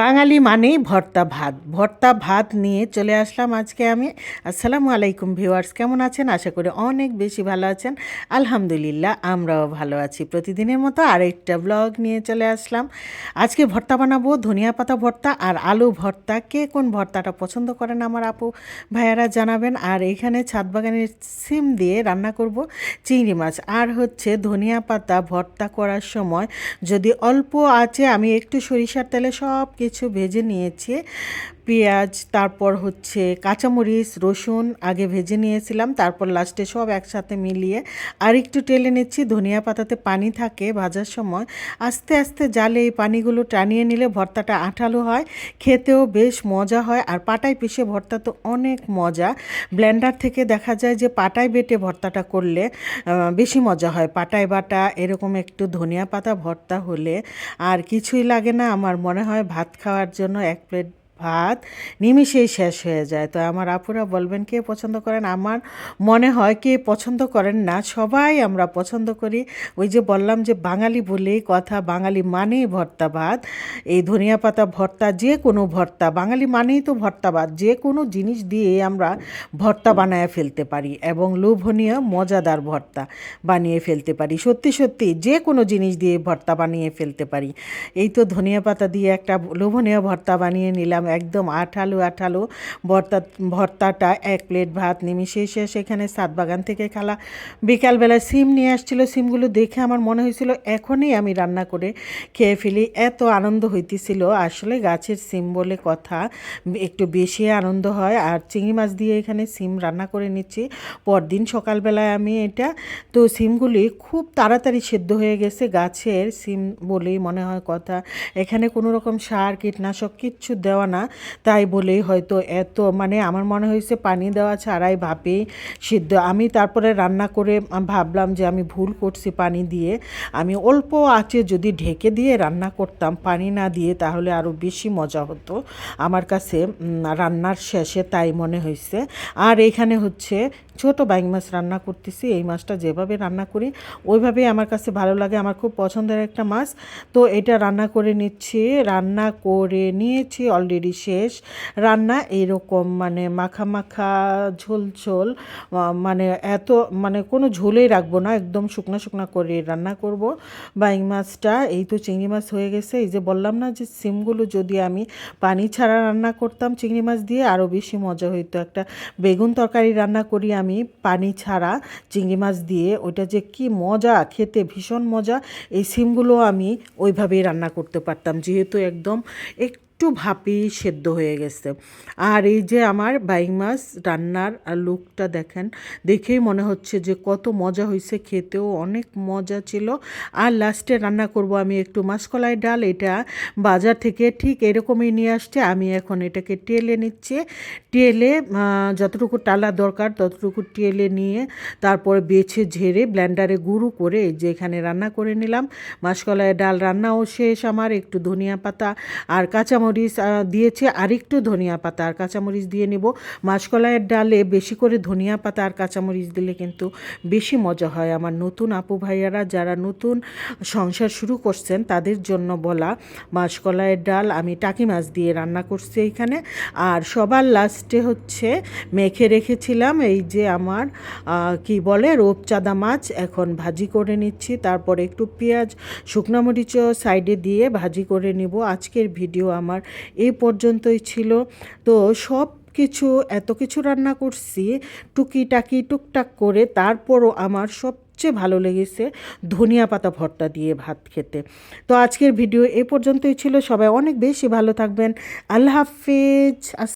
বাঙালি মানেই ভর্তা ভাত। ভর্তা ভাত নিয়ে চলে আসলাম আজকে আমি। আসসালামু আলাইকুম ভিউয়ার্স, কেমন আছেন? আশা করি অনেক বেশি ভালো আছেন। আলহামদুলিল্লাহ, আমরাও ভালো আছি। প্রতিদিনের মতো আরেকটা ব্লগ নিয়ে চলে আসলাম। আজকে ভর্তা বানাবো, ধনিয়া পাতা ভর্তা আর আলু ভর্তা। কে কোন ভর্তাটা পছন্দ করেন আমার আপু ভাইয়ারা জানাবেন। আর এখানে ছাদ বাগানের সিম দিয়ে রান্না করব চিংড়ি মাছ। আর হচ্ছে ধনিয়া পাতা ভর্তা করার সময় যদি অল্প আছে, আমি একটু সরিষার তেলে সব কিছু ভেজে নিয়েছি। পেঁয়াজ, তারপর হচ্ছে কাঁচামরিচ, রসুন আগে ভেজে নিয়েছিলাম, তারপর লাস্টে সব একসাথে মিলিয়ে আর একটু টেলে নিচ্ছি। ধনিয়া পাতাতে পানি থাকে ভাজার সময়, আস্তে আস্তে জালে এই পানিগুলো টানিয়ে নিলে ভর্তাটা আঠালো হয়, খেতেও বেশ মজা হয়। আর পাটায় পিষে ভর্তা তো অনেক মজা। ব্লেন্ডার থেকে দেখা যায় যে পাটায় বেটে ভর্তাটা করলে বেশি মজা হয়। পাটায় বাটা এরকম একটু ধনিয়া পাতা ভর্তা হলে আর কিছুই লাগে না। আমার মনে হয় ভাত খাওয়ার জন্য এক প্লেট ভাত নিমিষেই শেষ হয়ে যায়। তো আমার আপুরা বলবেন কে পছন্দ করেন। আমার মনে হয় কে পছন্দ করেন না, সবাই আমরা পছন্দ করি। ওই যে বললাম যে বাঙালি বলেই কথা, বাঙালি মানেই ভর্তা ভাত। এই ধনিয়া পাতা ভর্তা, যে কোনো ভর্তা, বাঙালি মানেই তো ভর্তা ভাত। যে কোনো জিনিস দিয়ে আমরা ভর্তা বানায় ফেলতে পারি এবং লোভনীয় মজাদার ভর্তা বানিয়ে ফেলতে পারি। সত্যি সত্যি যে কোনো জিনিস দিয়ে ভর্তা বানিয়ে ফেলতে পারি। এই তো ধনিয়া পাতা দিয়ে একটা লোভনীয় ভর্তা বানিয়ে নিলাম, একদম আঠালো আঠালো ভর্তাটা। এক প্লেট ভাত নিমিশেই শেষ। এখানে ছাদ বাগান থেকে খালা বিকালবেলা সিম নিয়ে আসছিল। সিমগুলো দেখে আমার মনে হয়েছিল এখনই আমি রান্না করে খেয়ে ফেলি, এত আনন্দ হইতেছিল। আসলে গাছের সিম বলে কথা, একটু বেশি আনন্দ হয়। আর চিংড়ি মাছ দিয়ে এখানে সিম রান্না করে নিচ্ছি পরদিন সকালবেলায় আমি এটা। তো সিমগুলি খুব তাড়াতাড়ি সেদ্ধ হয়ে গেছে, গাছের সিম বলেই মনে হয় কথা। এখানে কোনো রকম সার কীটনাশক কিচ্ছু দেওয়া না, তাই বলেই হয়তো এত, মানে আমার মনে হয়েছে পানি দেওয়া ছাড়াই ভাপেই সিদ্ধ। আমি তারপরে রান্না করে ভাবলাম যে আমি ভুল করছি পানি দিয়ে। আমি অল্প আঁচে যদি ঢেকে দিয়ে রান্না করতাম পানি না দিয়ে, তাহলে আরও বেশি মজা হতো আমার কাছে রান্নার শেষে, তাই মনে হয়েছে। আর এখানে হচ্ছে ছোট বাইং মাছ রান্না করতেছি। এই মাছটা যেভাবে রান্না করি ওইভাবেই আমার কাছে ভালো লাগে, আমার খুব পছন্দের একটা মাছ। তো এটা রান্না করে নিচ্ছি, রান্না করে নিয়েছি অলরেডি শেষ রান্না। এরকম মানে মাখা মাখা ঝোল ঝোল, মানে এত মানে কোনো ঝোলেই রাখবো না, একদম শুকনো শুকনো করে রান্না করব বাইং মাছটা। এই তো চিংড়ি মাছ হয়ে গেছে। এই যে বললাম না যে সিমগুলো যদি আমি পানি ছাড়া রান্না করতাম চিংড়ি মাছ দিয়ে আরও বেশি মজা হইতো। একটা বেগুন তরকারি রান্না করি আমি পানি ছাড়া চিংড়ি মাছ দিয়ে, ওইটা যে কি মজা, খেতে ভীষণ মজা। এই সিমগুলো আমি ওইভাবেই রান্না করতে পারতাম, যেহেতু একদম একটু ভাপেই সেদ্ধ হয়ে গেছে। আর এই যে আমার বাইং মাছ রান্নার লুকটা দেখেন, দেখেই মনে হচ্ছে যে কত মজা হয়েছে, খেতেও অনেক মজা ছিল। আর লাস্টে রান্না করব আমি একটু মাসকলাই ডাল। এটা বাজার থেকে ঠিক এরকমই নিয়ে আসছে। আমি এখন এটাকে টেলে নিচ্ছি, টেলে যতটুকু টালা দরকার ততটুকু টেলে নিয়ে তারপরে বেছে ঝেড়ে ব্লেন্ডারে গুঁড়ো করে এই যে এখানে রান্না করে নিলাম। মাসকলাইয়ের ডাল রান্নাও শেষ আমার। একটু ধনিয়া পাতা আর কাঁচামরিচ দিয়েছে, আর একটু ধনিয়া পাতা আর কাঁচামরিচ দিয়ে নেব। মাসকলাইয়ের ডালে বেশি করে ধনিয়া পাতা আর কাঁচামরিচ দিলে কিন্তু বেশি মজা হয়। আমার নতুন আপু ভাইয়ারা যারা নতুন সংসার শুরু করছেন তাদের জন্য বলা, মাসকলাইয়ের ডাল আমি টাকি মাছ দিয়ে রান্না করছি এইখানে। আর সবার লাস্টে হচ্ছে মেখে রেখেছিলাম এই যে আমার কি বলে রূপচাঁদা মাছ, এখন ভাজি করে নিচ্ছি। তারপরে একটু পেঁয়াজ শুকনো মরিচও সাইডে দিয়ে ভাজি করে নিব। আজকের ভিডিও আমার এই পর্যন্তই ছিল। তো সব কিছু এত কিছু রান্না করছি টুকিটাকি টুকটাক করে, তারপরও আমার সবচেয়ে ভালো লেগেছে ধনিয়া পাতা ভর্তা দিয়ে ভাত খেতে। তো আজকের ভিডিও এ পর্যন্তই ছিল। সবাই অনেক বেশি ভালো থাকবেন। আল্লাহ হাফিজ।